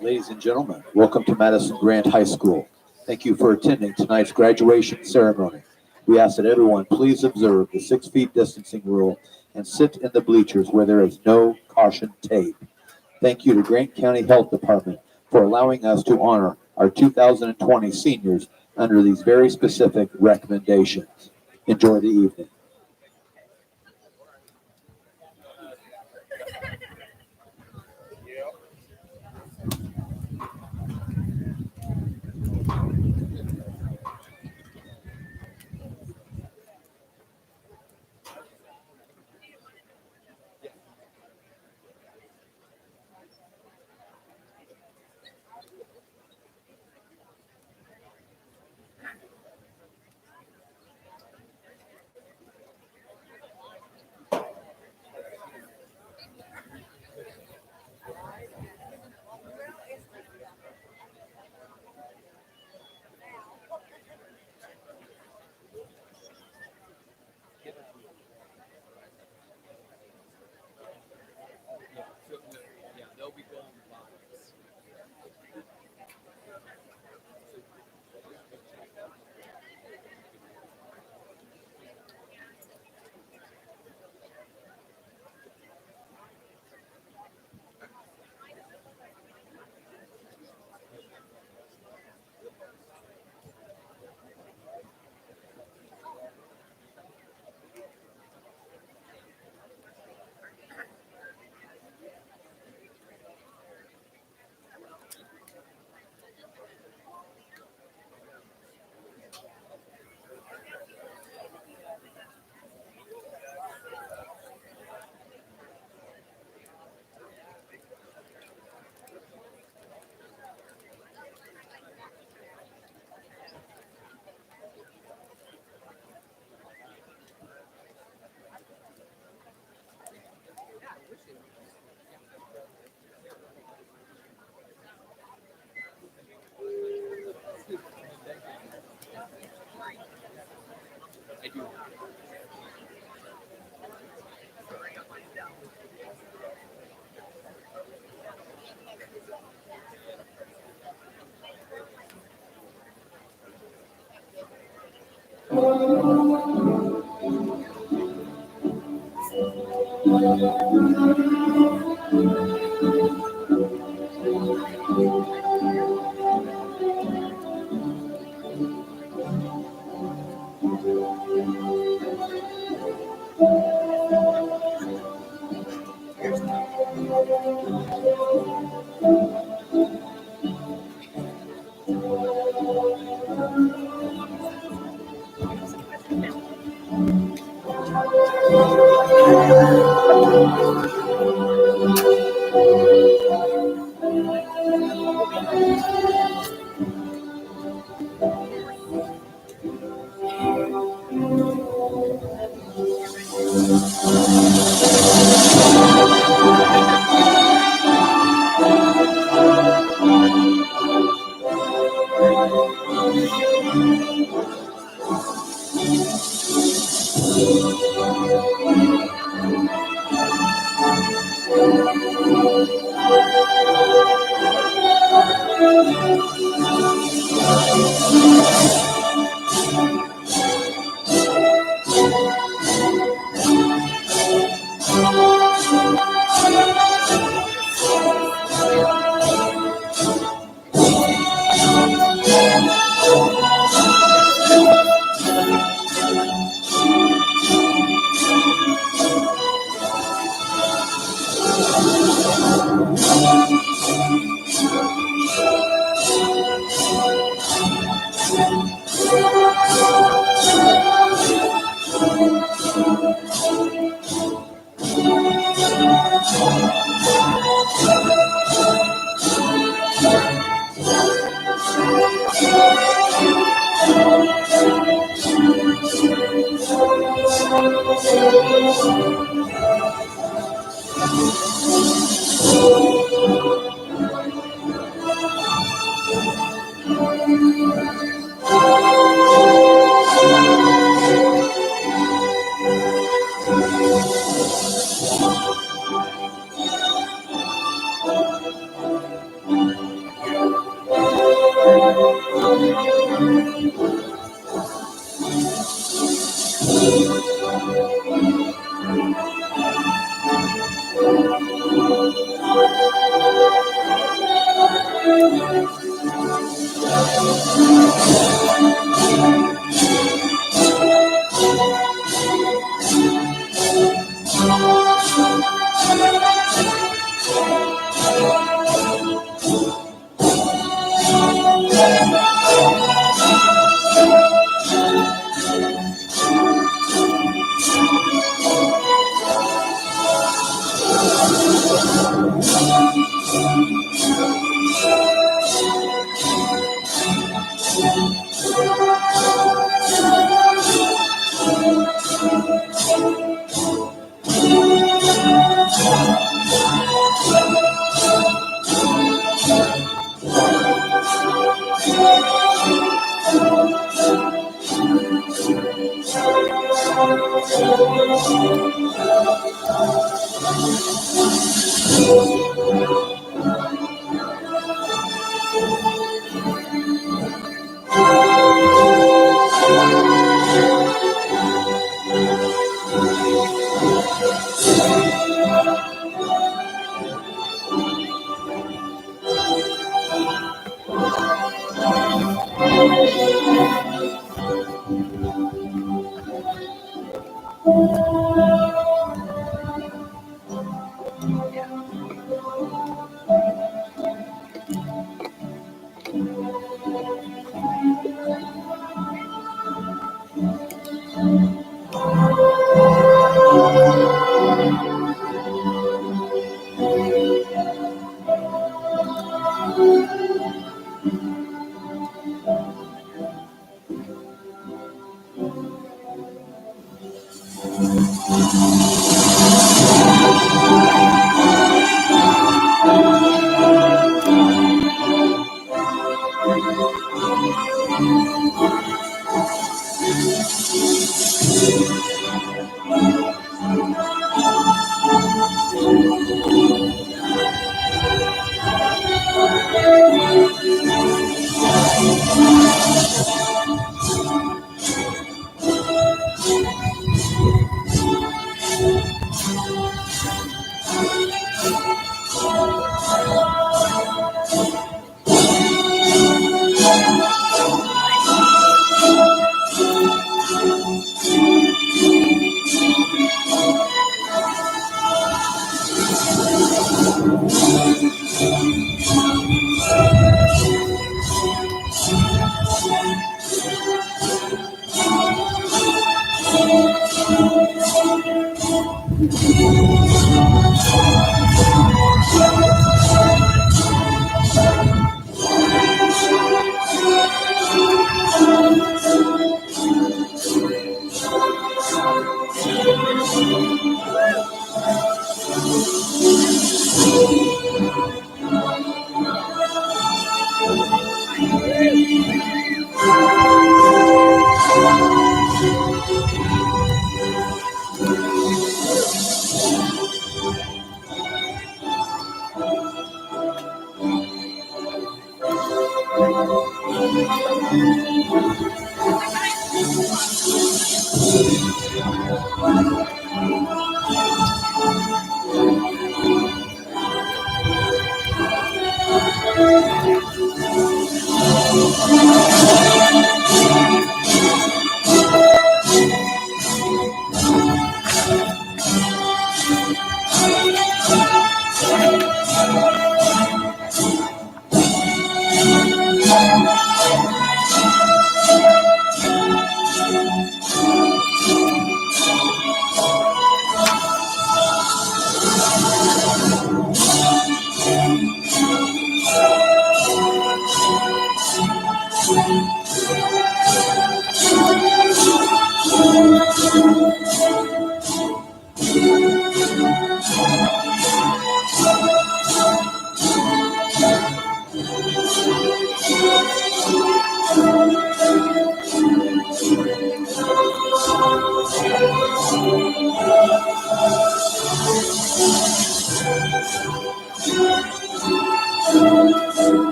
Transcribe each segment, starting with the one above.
Ladies and gentlemen, welcome to Madison-Grant High School. Thank you for attending tonight's graduation ceremony. We ask that everyone please observe the 6 feet distancing rule and sit in the bleachers where there is no caution tape. Thank you to Grant County Health Department for allowing us to honor our 2020 seniors under these very specific recommendations. Enjoy the evening.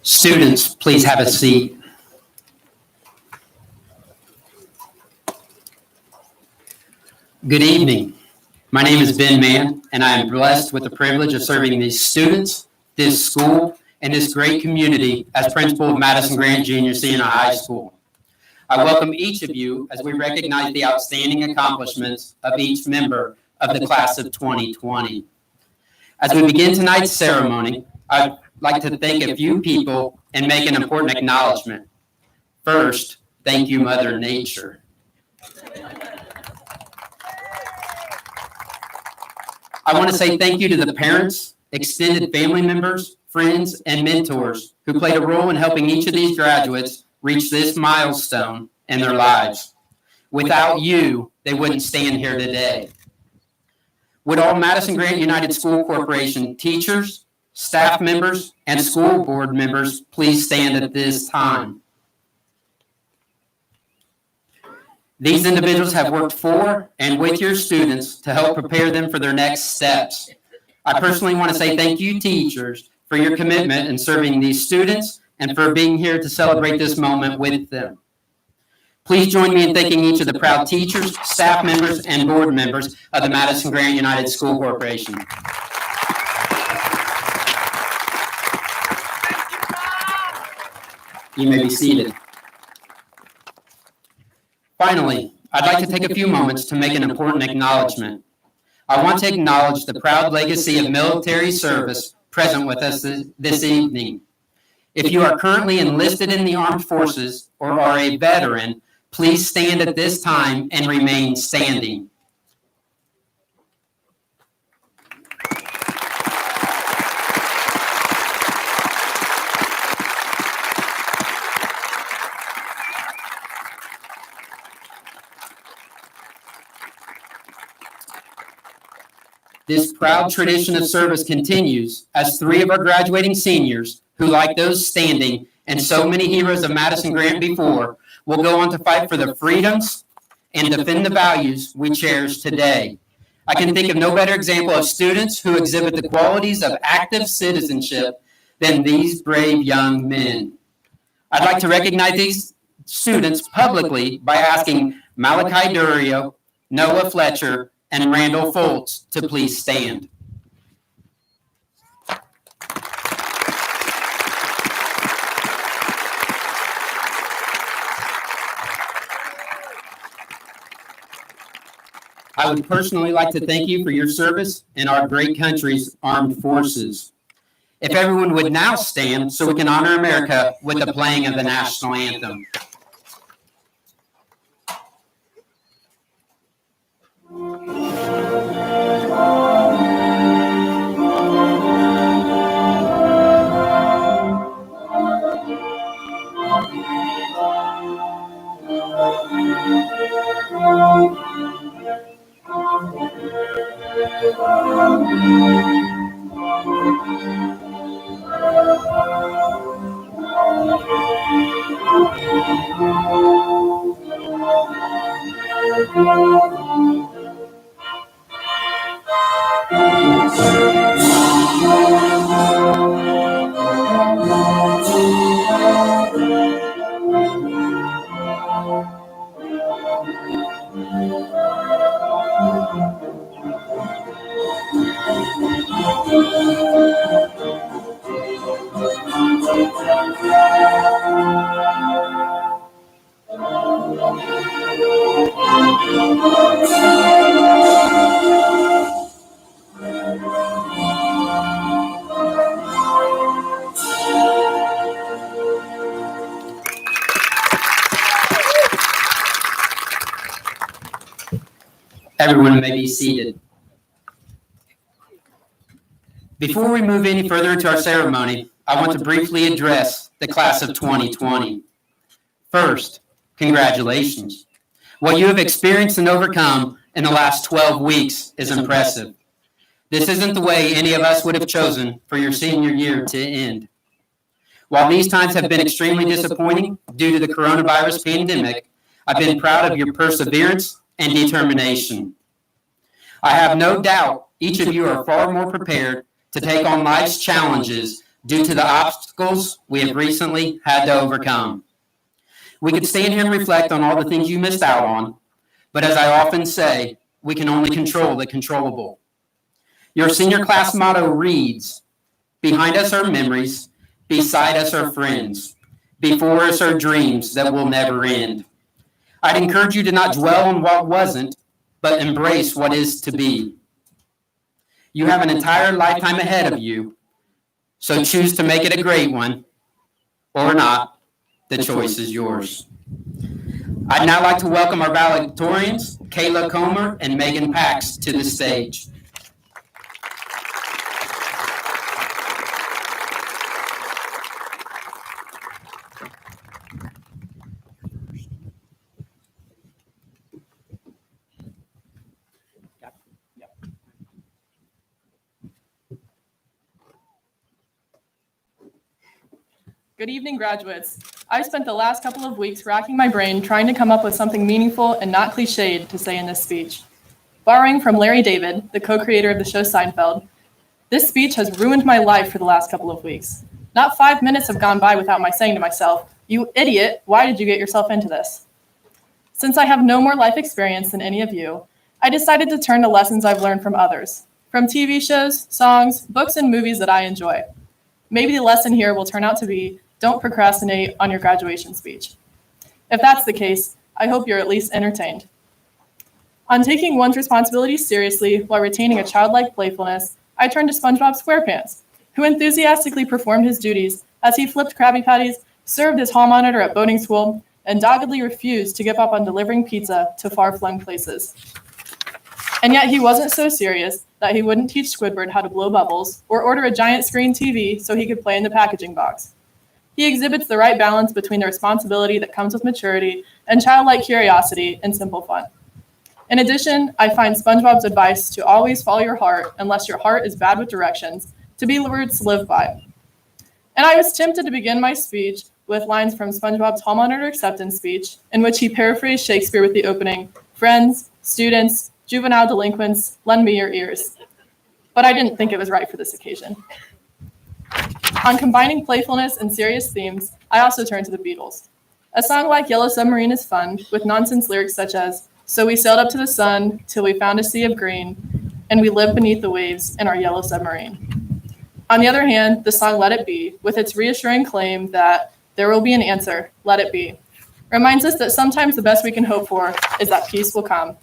Students, please have a seat. Good evening. My name is Ben Mann, and I am blessed with the privilege of serving these students, this school, and this great community as principal of Madison-Grant Junior Senior High School. I welcome each of you as we recognize the outstanding accomplishments of each member of the class of 2020. As we begin tonight's ceremony, I'd like to thank a few people and make an important acknowledgement. First, thank you, Mother Nature. I want to say thank you to the parents, extended family members, friends, and mentors who played a role in helping each of these graduates reach this milestone in their lives. Without you, they wouldn't stand here today. Would all Madison-Grant United School Corporation teachers, staff members, and school board members please stand at this time? These individuals have worked for and with your students to help prepare them for their next steps. I personally want to say thank you, teachers, for your commitment in serving these students and for being here to celebrate this moment with them. Please join me in thanking each of the proud teachers, staff members, and board members of the Madison-Grant United School Corporation. You may be seated. Finally, I'd like to take a few moments to make an important acknowledgement. I want to acknowledge the proud legacy of military service present with us this evening. If you are currently enlisted in the armed forces or are a veteran, please stand at this time and remain standing. This proud tradition of service continues as 3 of our graduating seniors, who, like those standing and so many heroes of Madison-Grant before, will go on to fight for the freedoms and defend the values we cherish today. I can think of no better example of students who exhibit the qualities of active citizenship than these brave young men. I'd like to recognize these students publicly by asking Malachi Durio, Noah Fletcher, and Randall Foltz to please stand. I would personally like to thank you for your service in our great country's armed forces. If everyone would now stand so we can honor America with the playing of the national anthem. Everyone may be seated. Before we move any further into our ceremony, I want to briefly address the class of 2020. First, congratulations. What you have experienced and overcome in the last 12 weeks is impressive. This isn't the way any of us would have chosen for your senior year to end. While these times have been extremely disappointing due to the coronavirus pandemic, I've been proud of your perseverance and determination. I have no doubt each of you are far more prepared to take on life's challenges due to the obstacles we have recently had to overcome. We could stand here and reflect on all the things you missed out on, but as I often say, we can only control the controllable. Your senior class motto reads, "Behind us are memories, beside us are friends, before us are dreams that will never end." I'd encourage you to not dwell on what wasn't, but embrace what is to be. You have an entire lifetime ahead of you, so choose to make it a great one, or not. The choice is yours. I'd now like to welcome our valedictorians, Kayla Comer and Megan Pax, to the stage. Good evening, graduates. I spent the last couple of weeks racking my brain trying to come up with something meaningful and not cliched to say in this speech. Borrowing from Larry David, the co-creator of the show Seinfeld, this speech has ruined my life for the last couple of weeks. Not 5 minutes have gone by without my saying to myself, "You idiot, why did you get yourself into this?" Since I have no more life experience than any of you, I decided to turn to lessons I've learned from others, from TV shows, songs, books, and movies that I enjoy. Maybe the lesson here will turn out to be, don't procrastinate on your graduation speech. If that's the case, I hope you're at least entertained. On taking one's responsibilities seriously while retaining a childlike playfulness, I turned to SpongeBob SquarePants, who enthusiastically performed his duties as he flipped Krabby Patties, served his hall monitor at boating school, and doggedly refused to give up on delivering pizza to far-flung places. And yet he wasn't so serious that he wouldn't teach Squidward how to blow bubbles or order a giant screen TV so he could play in the packaging box. He exhibits the right balance between the responsibility that comes with maturity and childlike curiosity and simple fun. In addition, I find SpongeBob's advice to always follow your heart unless your heart is bad with directions to be the words to live by. And I was tempted to begin my speech with lines from SpongeBob's Hall Monitor acceptance speech, in which he paraphrased Shakespeare with the opening, "Friends, students, juvenile delinquents, lend me your ears. But I didn't think it was right for this occasion. On combining playfulness and serious themes, I also turned to the Beatles. A song like Yellow Submarine is fun, with nonsense lyrics such as, "So we sailed up to the sun till we found a sea of green, and we lived beneath the waves in our yellow submarine." On the other hand, the song Let It Be, with its reassuring claim that there will be an answer, let it be, reminds us that sometimes the best we can hope for is that peace will come.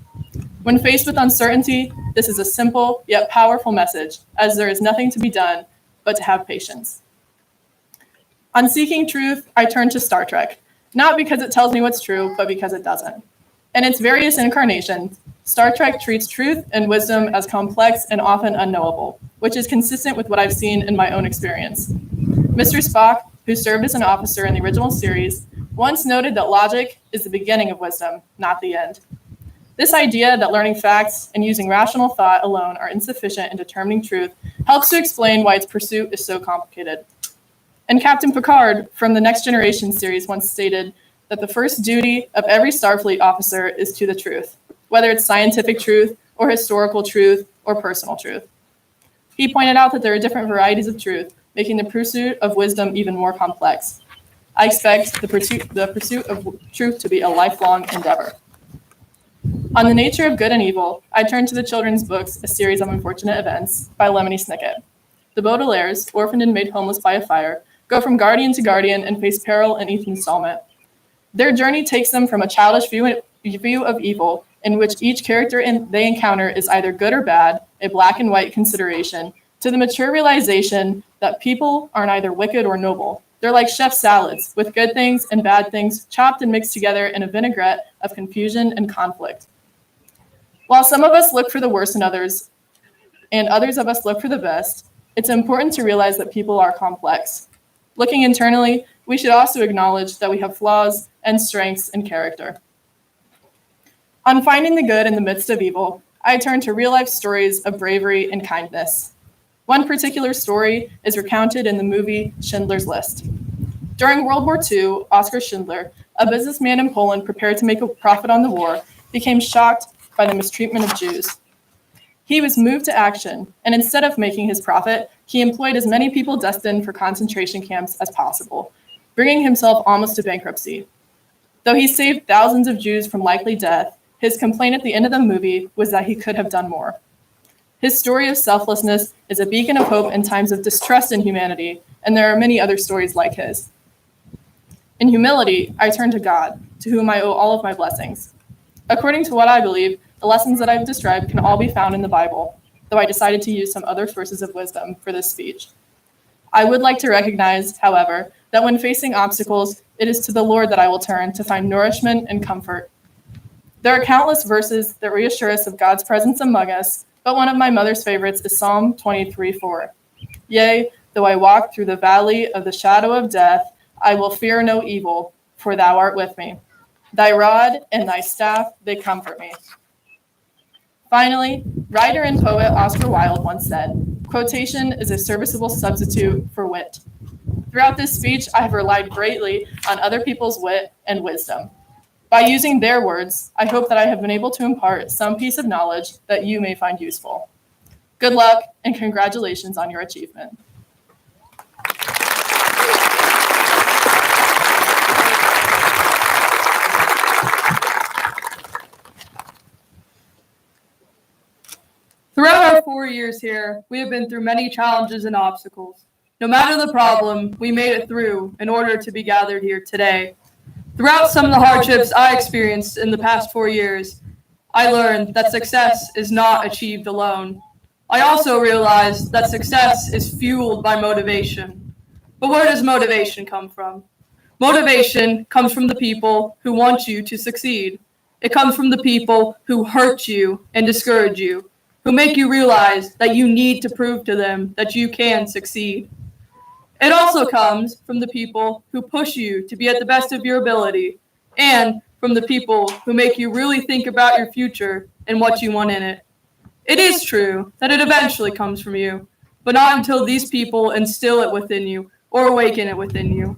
When faced with uncertainty, this is a simple yet powerful message, as there is nothing to be done but to have patience. On seeking truth, I turn to Star Trek, not because it tells me what's true, but because it doesn't. In its various incarnations, Star Trek treats truth and wisdom as complex and often unknowable, which is consistent with what I've seen in my own experience. Mr. Spock, who served as an officer in the original series, once noted that logic is the beginning of wisdom, not the end. This idea that learning facts and using rational thought alone are insufficient in determining truth helps to explain why its pursuit is so complicated. And Captain Picard from the Next Generation series once stated that the first duty of every Starfleet officer is to the truth, whether it's scientific truth or historical truth or personal truth. He pointed out that there are different varieties of truth, making the pursuit of wisdom even more complex. I expect the pursuit of truth to be a lifelong endeavor. On the nature of good and evil, I turn to the children's books, A Series of Unfortunate Events, by Lemony Snicket. The Baudelaires, orphaned and made homeless by a fire, go from guardian to guardian and face peril in each installment. Their journey takes them from a childish view of evil, in which each character they encounter is either good or bad, a black and white consideration, to the mature realization that people are neither wicked or noble. They're like chef salads, with good things and bad things chopped and mixed together in a vinaigrette of confusion and conflict. While some of us look for the worst in others, and others of us look for the best, it's important to realize that people are complex. Looking internally, we should also acknowledge that we have flaws and strengths in character. On finding the good in the midst of evil, I turn to real-life stories of bravery and kindness. One particular story is recounted in the movie Schindler's List. During World War II, Oskar Schindler, a businessman in Poland prepared to make a profit on the war, became shocked by the mistreatment of Jews. He was moved to action, and instead of making his profit, he employed as many people destined for concentration camps as possible, bringing himself almost to bankruptcy. Though he saved thousands of Jews from likely death, his complaint at the end of the movie was that he could have done more. His story of selflessness is a beacon of hope in times of distrust in humanity, and there are many other stories like his. In humility, I turn to God, to whom I owe all of my blessings. According to what I believe, the lessons that I've described can all be found in the Bible, though I decided to use some other sources of wisdom for this speech. I would like to recognize, however, that when facing obstacles, it is to the Lord that I will turn to find nourishment and comfort. There are countless verses that reassure us of God's presence among us, but one of my mother's favorites is Psalm 23:4. Yea, though I walk through the valley of the shadow of death, I will fear no evil, for thou art with me. Thy rod and thy staff, they comfort me. Finally, writer and poet Oscar Wilde once said, "Quotation is a serviceable substitute for wit." Throughout this speech, I have relied greatly on other people's wit and wisdom. By using their words, I hope that I have been able to impart some piece of knowledge that you may find useful. Good luck and congratulations on your achievement. Throughout our 4 years here, we have been through many challenges and obstacles. No matter the problem, we made it through in order to be gathered here today. Throughout some of the hardships I experienced in the past 4 years, I learned that success is not achieved alone. I also realized that success is fueled by motivation. But where does motivation come from? Motivation comes from the people who want you to succeed. It comes from the people who hurt you and discourage you, who make you realize that you need to prove to them that you can succeed. It also comes from the people who push you to be at the best of your ability, and from the people who make you really think about your future and what you want in it. It is true that it eventually comes from you, but not until these people instill it within you or awaken it within you.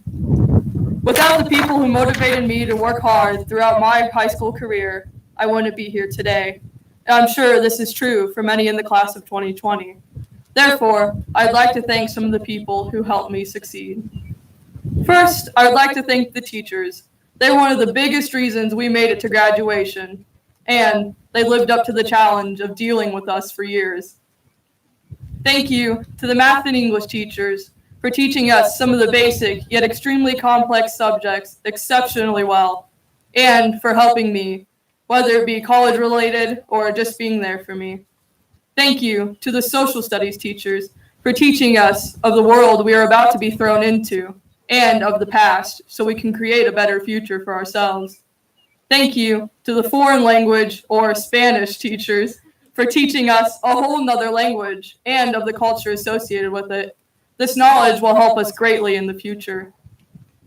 Without the people who motivated me to work hard throughout my high school career, I wouldn't be here today. and I'm sure this is true for many in the class of 2020. Therefore, I'd like to thank some of the people who helped me succeed. First, I would like to thank the teachers. They were one of the biggest reasons we made it to graduation, and they lived up to the challenge of dealing with us for years. Thank you to the math and English teachers for teaching us some of the basic yet extremely complex subjects exceptionally well, and for helping me, whether it be college related or just being there for me. Thank you to the social studies teachers for teaching us of the world we are about to be thrown into and of the past so we can create a better future for ourselves. Thank you to the foreign language or Spanish teachers for teaching us a whole nother language and of the culture associated with it. This knowledge will help us greatly in the future.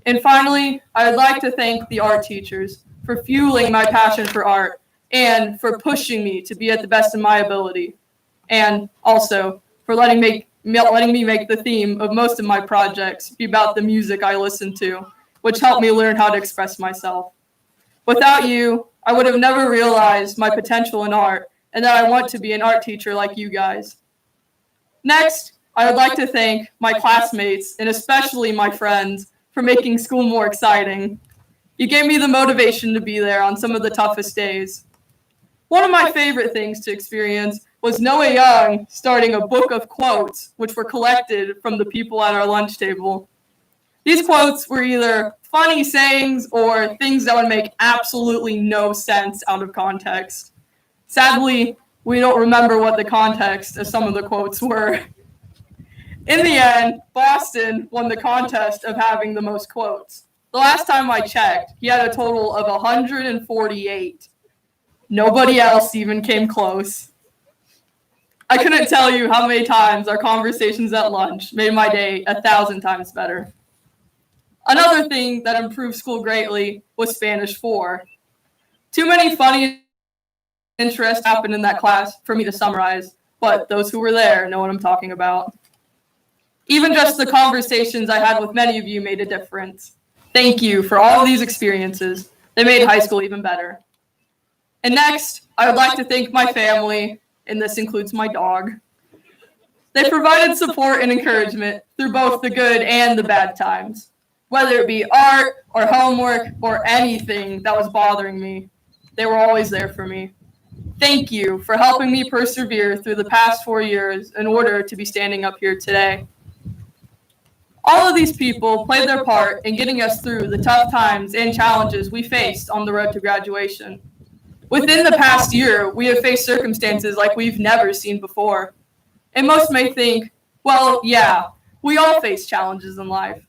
And finally, I would like to thank the art teachers for fueling my passion for art and for pushing me to be at the best of my ability. And also for letting me make the theme of most of my projects be about the music I listen to, which helped me learn how to express myself. Without you, I would have never realized my potential in art and that I want to be an art teacher like you guys. Next, I would like to thank my classmates and especially my friends for making school more exciting. You gave me the motivation to be there on some of the toughest days. One of my favorite things to experience was Noah Young starting a book of quotes, which were collected from the people at our lunch table. These quotes were either funny sayings or things that would make absolutely no sense out of context. Sadly, we don't remember what the context of some of the quotes were. In the end, Boston won the contest of having the most quotes. The last time I checked, he had a total of 148. Nobody else even came close. I couldn't tell you how many times our conversations at lunch made my day 1,000 times better. Another thing that improved school greatly was Spanish 4. Too many funny interests happened in that class for me to summarize, but those who were there know what I'm talking about. Even just the conversations I had with many of you made a difference. Thank you for all of these experiences. They made high school even better. And next, I would like to thank my family, and this includes my dog. They provided support and encouragement through both the good and the bad times, whether it be art or homework or anything that was bothering me. They were always there for me. Thank you for helping me persevere through the past 4 years in order to be standing up here today. All of these people played their part in getting us through the tough times and challenges we faced on the road to graduation. Within the past year, we have faced circumstances like we've never seen before. And most may think, well, yeah, we all face challenges in life.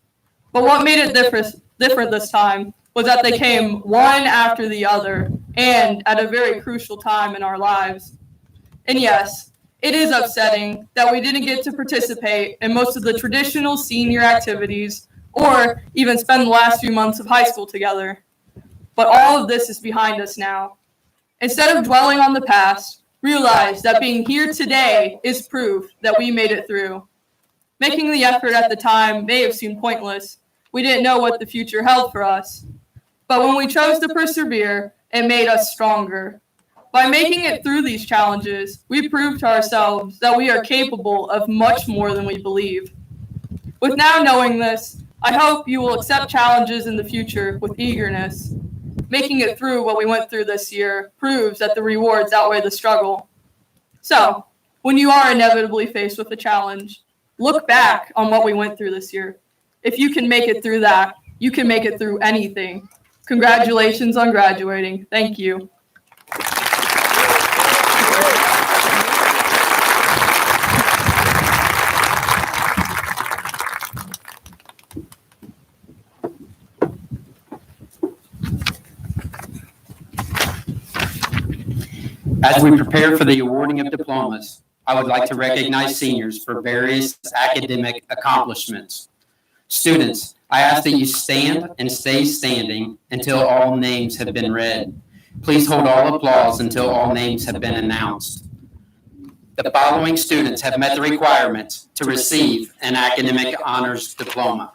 But what made it different this time was that they came one after the other and at a very crucial time in our lives. And yes, it is upsetting that we didn't get to participate in most of the traditional senior activities or even spend the last few months of high school together. But all of this is behind us now. Instead of dwelling on the past, realize that being here today is proof that we made it through. Making the effort at the time may have seemed pointless. We didn't know what the future held for us. But when we chose to persevere, it made us stronger. By making it through these challenges, we proved to ourselves that we are capable of much more than we believe. With now knowing this, I hope you will accept challenges in the future with eagerness. Making it through what we went through this year proves that the rewards outweigh the struggle. So, when you are inevitably faced with a challenge, look back on what we went through this year. If you can make it through that, you can make it through anything. Congratulations on graduating. Thank you. As we prepare for the awarding of diplomas, I would like to recognize seniors for various academic accomplishments. Students, I ask that you stand and stay standing until all names have been read. Please hold all applause until all names have been announced. The following students have met the requirements to receive an academic honors diploma.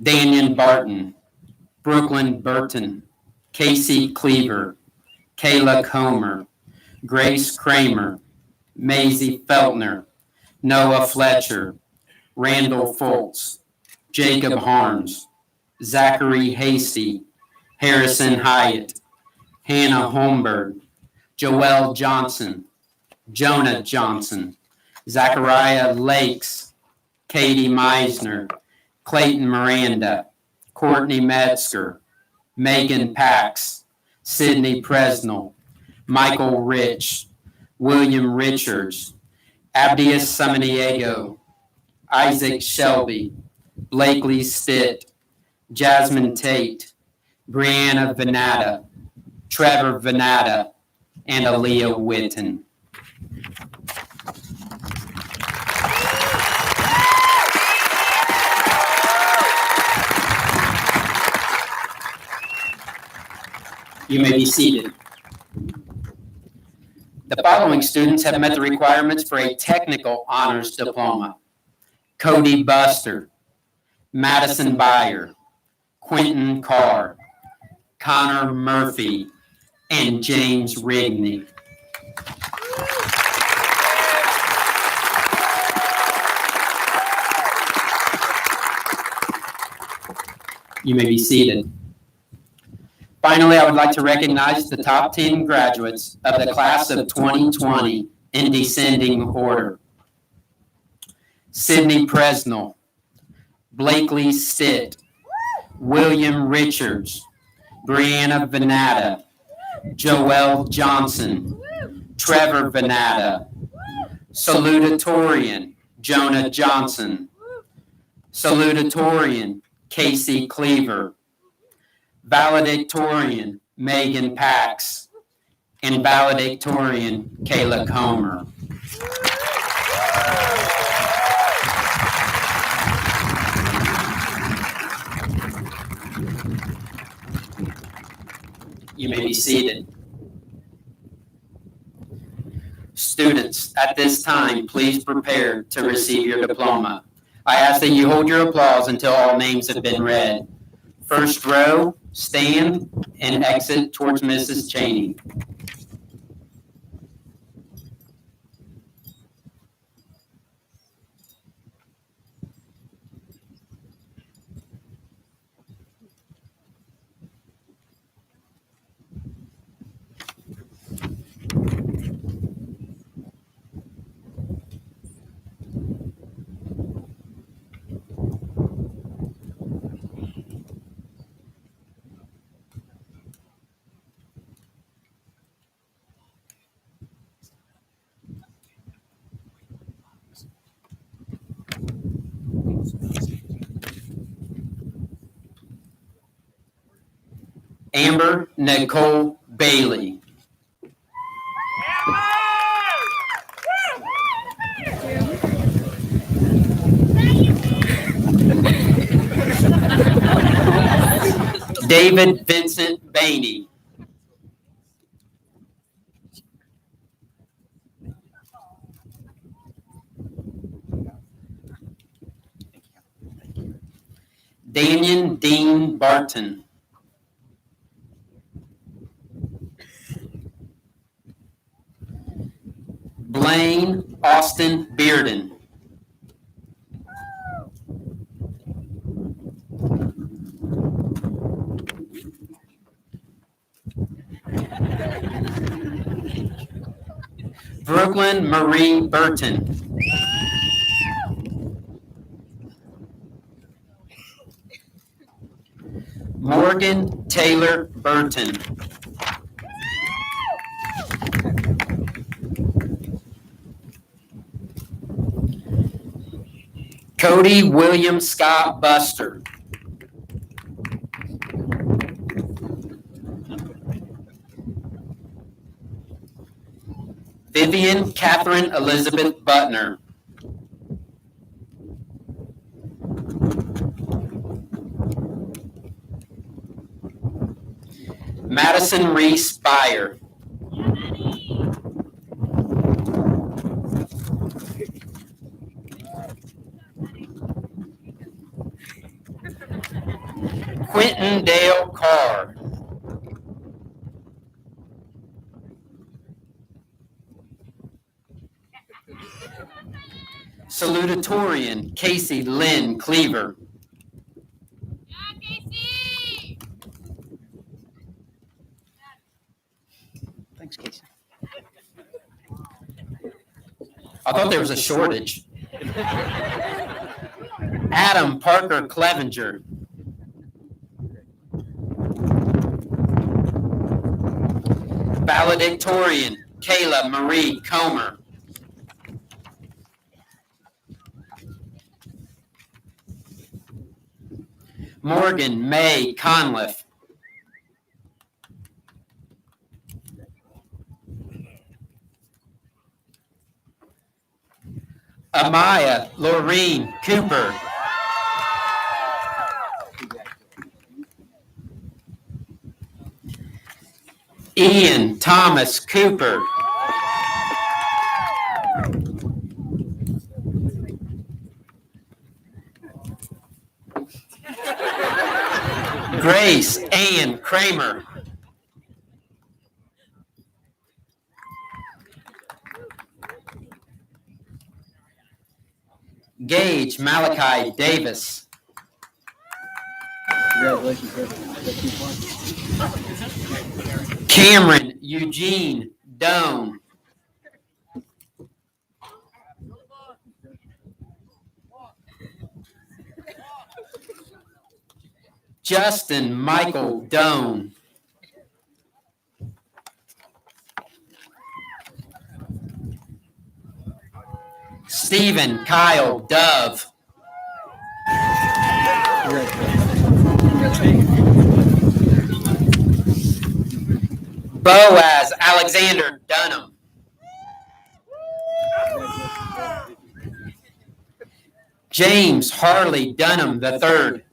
Daniel Barton, Brooklyn Burton, Casey Cleaver, Kayla Comer, Grace Kramer, Maisie Feltner, Noah Fletcher, Randall Foltz, Jacob Harms, Zachary Hasty, Harrison Hyatt, Hannah Holmberg, Joelle Johnson, Jonah Johnson, Zachariah Lakes, Katie Meisner, Clayton Miranda, Courtney Metzger, Megan Pax, Sydney Presnell, Michael Rich, William Richards, Abdias Samaniego, Isaac Shelby, Blakely Stitt, Jasmine Tate, Brianna Venata, Trevor Venata, and Aaliyah Witten. You may be seated. The following students have met the requirements for a technical honors diploma: Cody Buster, Madison Byer, Quentin Carr, Connor Murphy, and James Rigney. You may be seated. Finally, I would like to recognize the top 10 graduates of the class of 2020 in descending order: Sydney Presnell, Blakely Stitt, William Richards, Brianna Venata, Joelle Johnson, Trevor Venata, Salutatorian Jonah Johnson, Salutatorian Casey Cleaver, Valedictorian Megan Pax, and Valedictorian Kayla Comer. You may be seated. Students, at this time, please prepare to receive your diploma. I ask that you hold your applause until all names have been read. First row, stand and exit towards Mrs. Cheney. Amber Nicole Bailey. David Vincent Bainey. Damian Dean Barton. Blaine Austin Bearden. Brooklyn Marie Burton. Morgan Taylor Burton. Cody William Scott Buster. Vivian Catherine Elizabeth Butner. Madison Reese Byer. Quentin Dale Carr. Salutatorian, Casey Lynn Cleaver. Thanks, Casey. I thought there was a shortage. Adam Parker Clevenger. Valedictorian, Kayla Marie Comer. Morgan May Conliff. Amaya Laureen Cooper. Ian Thomas Cooper. Grace Ann Kramer. Gage Malachi Davis. Cameron Eugene Doan. Justin Michael Doan. Stephen Kyle Dove. Boaz Alexander Dunham. James Harley Dunham III.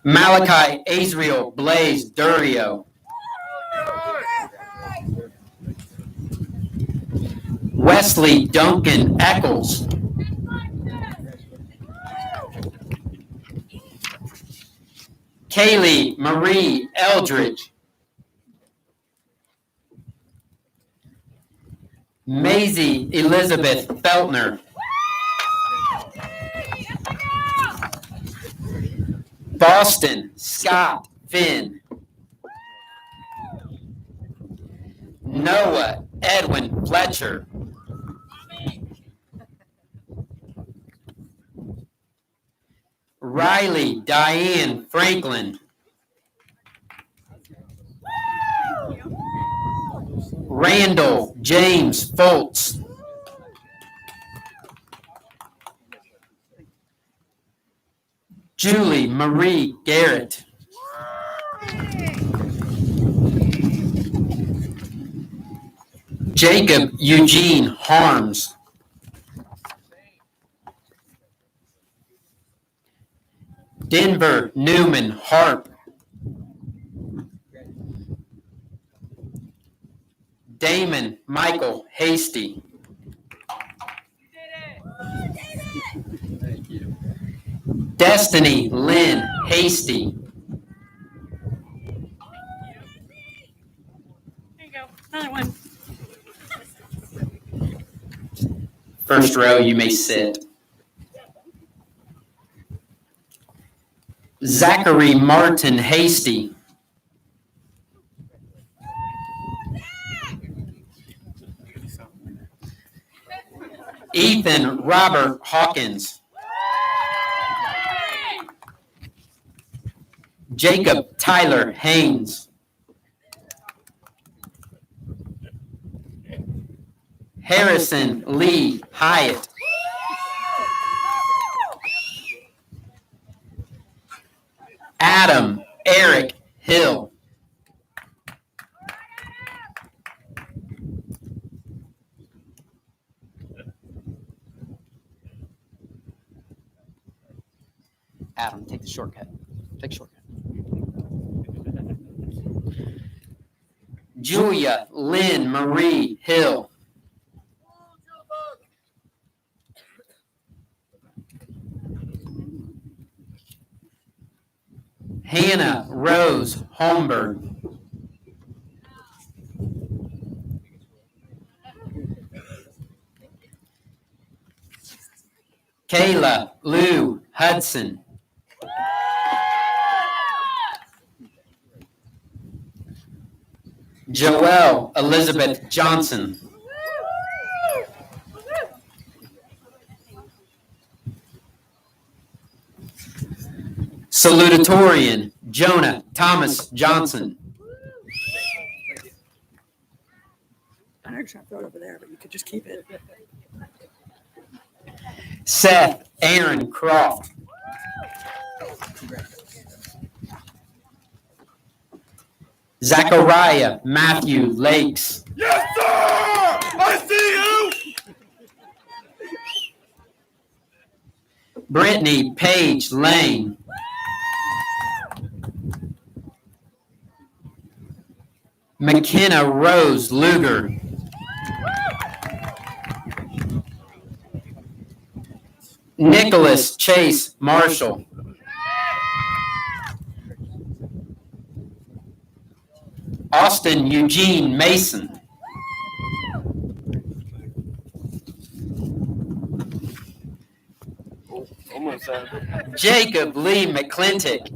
Malachi Azriel Blaze Durio. Wesley Duncan Eccles. Kaylee Marie Eldridge. Maisie Elizabeth Feltner. Boston Scott Finn. Noah Edwin Fletcher. Riley Diane Franklin. Randall James Foltz. Julie Marie Garrett. Jacob Eugene Harms. Denver Newman Harp. Damon Michael Hasty. Destiny Lynn Hasty. There you go. Another one. First row, you may sit. Zachary Martin Hasty. Ethan Robert Hawkins. Jacob Tyler Haynes. Harrison Lee Hyatt. Adam Eric Hill. Adam, take the shortcut. Take the shortcut. Julia Lynn Marie Hill. Hannah Rose Holmberg. Kayla Lou Hudson. Joelle Elizabeth Johnson. Salutatorian Jonah Thomas Johnson. I actually throw it over there, but you could just keep it. Seth Aaron Croft. Zachariah Matthew Lakes. Yes, sir! I see you! Brittany Page Lane. McKenna Rose Luger. Nicholas Chase Marshall. Austin Eugene Mason. Jacob Lee McClintock.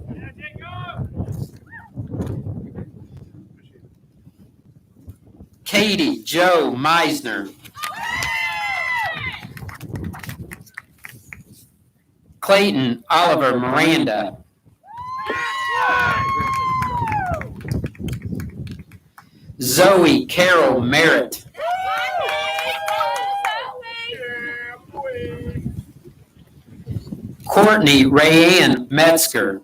Katie Joe Meisner. Clayton Oliver Miranda. Zoe Carol Merritt. Courtney Rayanne Metzger.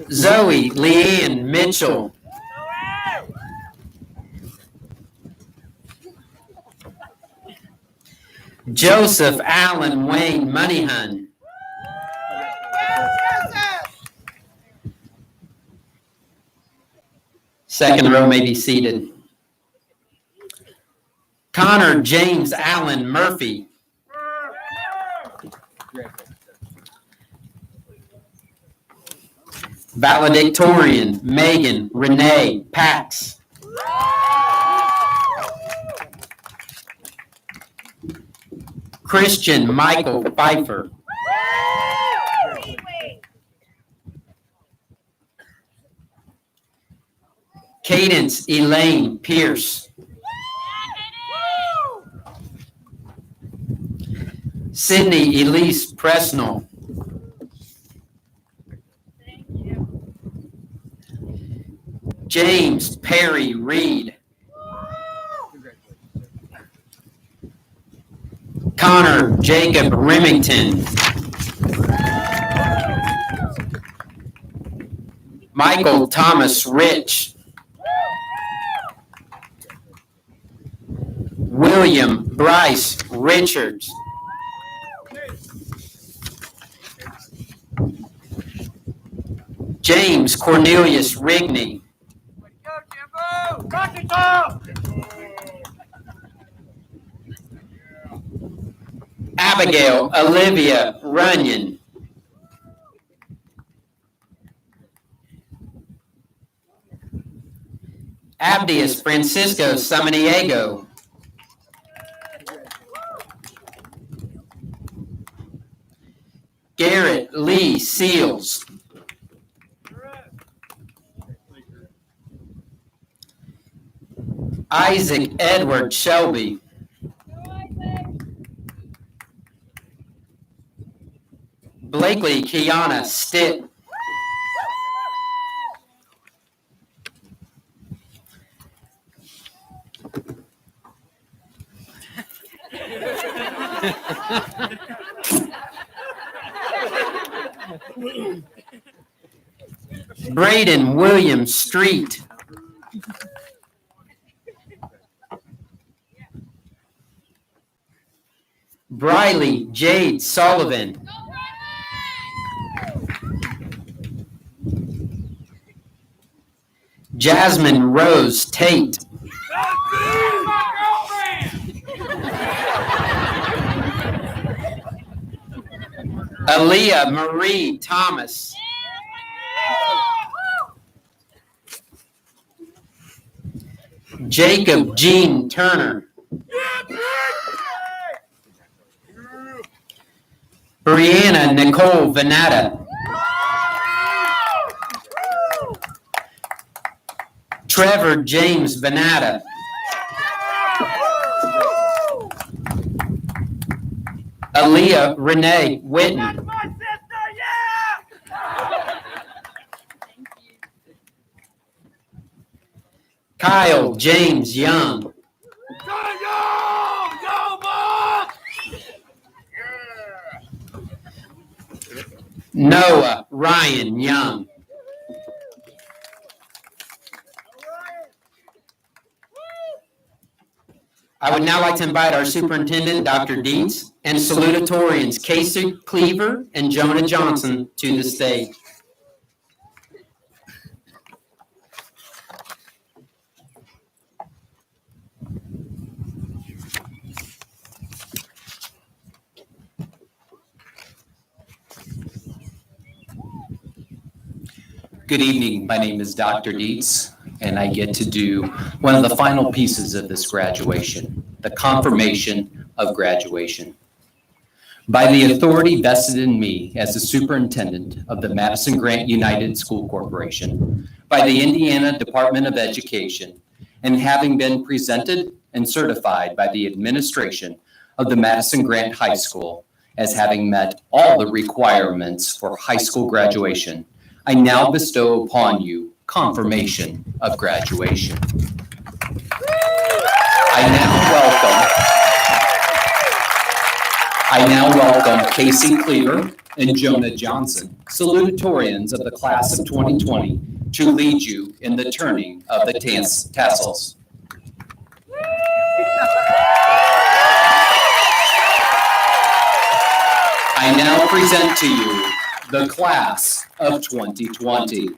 Zoe Leanne Mitchell. Joseph Allen Wayne Moneyhun. Second row may be seated. Connor James Allen Murphy. Valedictorian Megan Renee Pax. Christian Michael Pfeiffer. Cadence Elaine Pierce. Sydney Elise Presnell. James Perry Reed. Connor Jacob Remington. Michael Thomas Rich. William Bryce Richards. James Cornelius Rigney. Abigail Olivia Runyon. Abdius Francisco Samaniego. Garrett Lee Seals. Isaac Edward Shelby. Blakely Kiana Stitt. Braden William Street. Briley Jade Sullivan. Jasmine Rose Tate. Aaliyah Marie Thomas. Jacob Gene Turner. Brianna Nicole Venata. Trevor James Venata. Aaliyah Renee Witten. Kyle James Young. Noah Ryan Young. I would now like to invite our superintendent, Dr. Dietz, and salutatorians Casey Cleaver and Jonah Johnson to the stage. Good evening. My name is Dr. Dietz, and I get to do one of the final pieces of this graduation, the confirmation of graduation. By the authority vested in me as the superintendent of the Madison-Grant United School Corporation, by the Indiana Department of Education, and having been presented and certified by the administration of the Madison-Grant High School as having met all the requirements for high school graduation, I now bestow upon you confirmation of graduation. I now welcome Casey Cleaver and Jonah Johnson, salutatorians of the class of 2020, to lead you in the turning of the tassels. I now present to you the class of 2020.